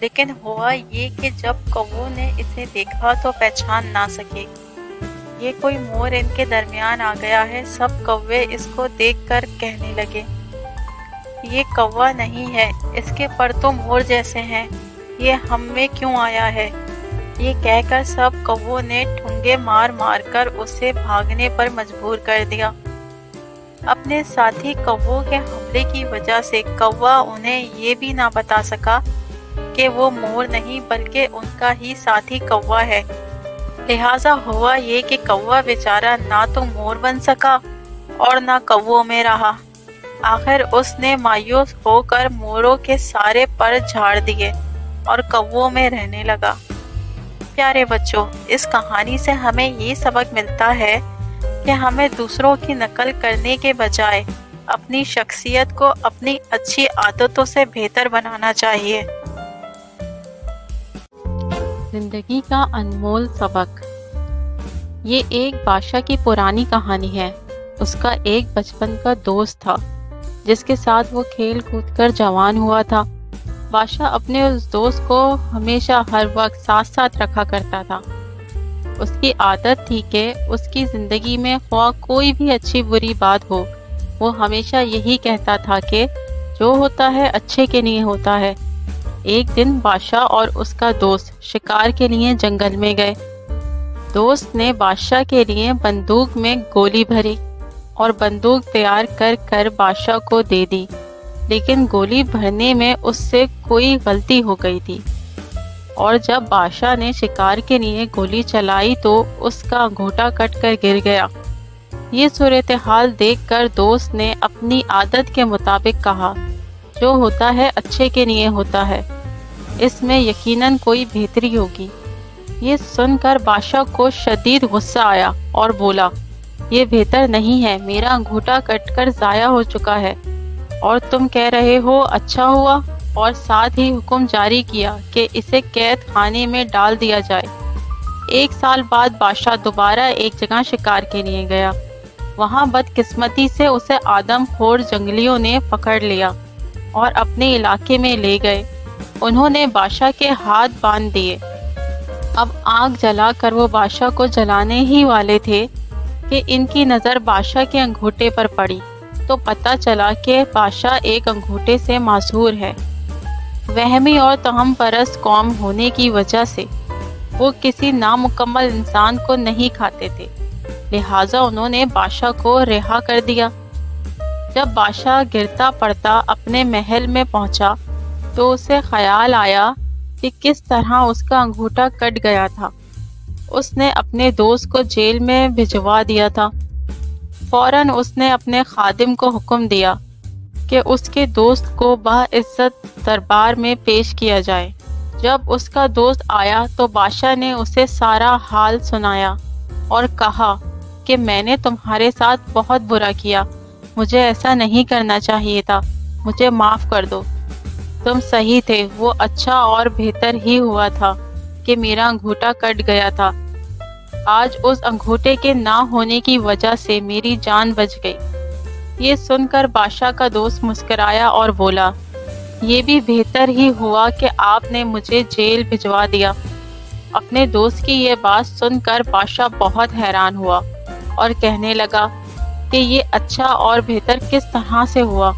لیکن ہوا یہ کہ جب کووں نے اسے دیکھا تو پہچان نہ سکے۔ یہ کوئی مور ان کے درمیان آ گیا ہے۔ سب کوے اس کو دیکھ کر کہنے لگے، یہ کوا نہیں ہے، اس کے پر تو مور جیسے ہیں، یہ ہم میں کیوں آیا ہے؟ یہ کہہ کر سب کووں نے ٹھونگے مار مار کر اسے بھاگنے پر مجبور کر دیا۔ اپنے ساتھی کووں کے حملے کی وجہ سے کوا انہیں یہ بھی نہ بتا سکا کہ وہ مور نہیں بلکہ ان کا ہی ساتھی کوا ہے۔ لہٰذا ہوا یہ کہ کوا بیچارہ نہ تو مور بن سکا اور نہ کووں میں رہا۔ آخر اس نے مایوس ہو کر موروں کے سارے پر جھاڑ دیے اور کووں میں رہنے لگا۔ پیارے بچوں، اس کہانی سے ہمیں یہ سبق ملتا ہے کہ ہمیں دوسروں کی نقل کرنے کے بجائے اپنی شخصیت کو اپنی اچھی عادتوں سے بہتر بنانا چاہیے۔ زندگی کا انمول سبق۔ یہ ایک بادشاہ کی پرانی کہانی ہے۔ اس کا ایک بچپن کا دوست تھا جس کے ساتھ وہ کھیل کود کر جوان ہوا تھا۔ بادشاہ اپنے اس دوست کو ہمیشہ ہر وقت ساتھ ساتھ رکھا کرتا تھا۔ اس کی عادت تھی کہ اس کی زندگی میں خواہ کوئی بھی اچھی بری بات ہو، وہ ہمیشہ یہی کہتا تھا کہ جو ہوتا ہے اچھے کے لیے ہوتا ہے۔ ایک دن بادشاہ اور اس کا دوست شکار کے لیے جنگل میں گئے۔ دوست نے بادشاہ کے لیے بندوق میں گولی بھری اور بندوق تیار کر کر بادشاہ کو دے دی، لیکن گولی بھرنے میں اس سے کوئی غلطی ہو گئی تھی، اور جب بادشاہ نے شکار کے لیے گولی چلائی تو اس کا انگوٹھا کٹ کر گر گیا۔ یہ صورتحال دیکھ کر دوست نے اپنی عادت کے مطابق کہا، جو ہوتا ہے اچھے کے لیے ہوتا ہے، اس میں یقیناً کوئی بہتری ہوگی۔ یہ سن کر بادشاہ کو شدید غصہ آیا اور بولا، یہ بہتر نہیں ہے، میرا انگوٹھا کٹ کر ضائع ہو چکا ہے اور تم کہہ رہے ہو اچھا ہوا، اور ساتھ ہی حکم جاری کیا کہ اسے قید خانے میں ڈال دیا جائے۔ 1 سال بعد بادشاہ دوبارہ ایک جگہ شکار کے لیے گیا۔ وہاں بدقسمتی سے اسے آدم خور جنگلیوں نے پکڑ لیا اور اپنے علاقے میں لے گئے۔ انہوں نے بادشاہ کے ہاتھ باندھ دیے۔ اب آگ جلا کر وہ بادشاہ کو جلانے ہی والے تھے کہ ان کی نظر بادشاہ کے انگوٹھے پر پڑی تو پتہ چلا کہ بادشاہ ایک انگوٹھے سے معذور ہے۔ وہمی اور توہم پرست قوم ہونے کی وجہ سے وہ کسی نامکمل انسان کو نہیں کھاتے تھے، لہٰذا انہوں نے بادشاہ کو رہا کر دیا۔ جب بادشاہ گرتا پڑتا اپنے محل میں پہنچا تو اسے خیال آیا کہ کس طرح اس کا انگوٹھا کٹ گیا تھا۔ اس نے اپنے دوست کو جیل میں بھجوا دیا تھا۔ فوراً اس نے اپنے خادم کو حکم دیا کہ اس کے دوست کو باعزت دربار میں پیش کیا جائے۔ جب اس کا دوست آیا تو بادشاہ نے اسے سارا حال سنایا اور کہا کہ میں نے تمہارے ساتھ بہت برا کیا، مجھے ایسا نہیں کرنا چاہیے تھا، مجھے معاف کر دو۔ تم صحیح تھے، وہ اچھا اور بہتر ہی ہوا تھا کہ میرا انگوٹھا کٹ گیا تھا۔ آج اس انگوٹھے کے نہ ہونے کی وجہ سے میری جان بچ گئی۔ یہ سن کر بادشاہ کا دوست مسکرایا اور بولا، یہ بھی بہتر ہی ہوا کہ آپ نے مجھے جیل بھجوا دیا۔ اپنے دوست کی یہ بات سن کر بادشاہ بہت حیران ہوا اور کہنے لگا کہ یہ اچھا اور بہتر کس طرح سے ہوا؟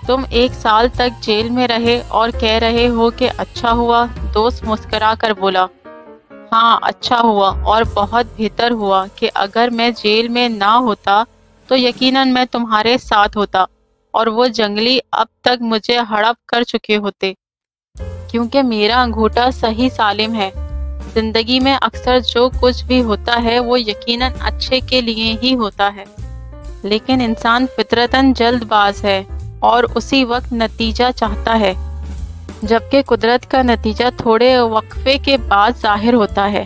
تم 1 سال تک جیل میں رہے اور کہہ رہے ہو کہ اچھا ہوا۔ دوست مسکرا کر بولا، ہاں اچھا ہوا اور بہت بہتر ہوا کہ اگر میں جیل میں نہ ہوتا تو یقیناً میں تمہارے ساتھ ہوتا اور وہ جنگلی اب تک مجھے ہڑپ کر چکے ہوتے، کیونکہ میرا انگوٹھا صحیح سالم ہے۔ زندگی میں اکثر جو کچھ بھی ہوتا ہے وہ یقیناً اچھے کے لیے ہی ہوتا ہے، لیکن انسان فطرتاً جلد باز ہے اور اسی وقت نتیجہ چاہتا ہے، جبکہ قدرت کا نتیجہ تھوڑے وقفے کے بعد ظاہر ہوتا ہے۔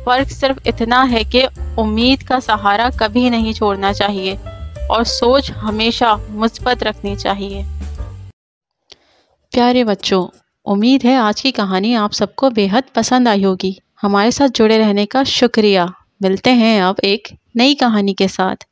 فرق صرف اتنا ہے کہ امید کا سہارا کبھی نہیں چھوڑنا چاہیے اور سوچ ہمیشہ مثبت رکھنی چاہیے۔ پیارے بچوں، امید ہے آج کی کہانی آپ سب کو بے حد پسند آئی ہوگی۔ ہمارے ساتھ جڑے رہنے کا شکریہ۔ ملتے ہیں اب ایک نئی کہانی کے ساتھ۔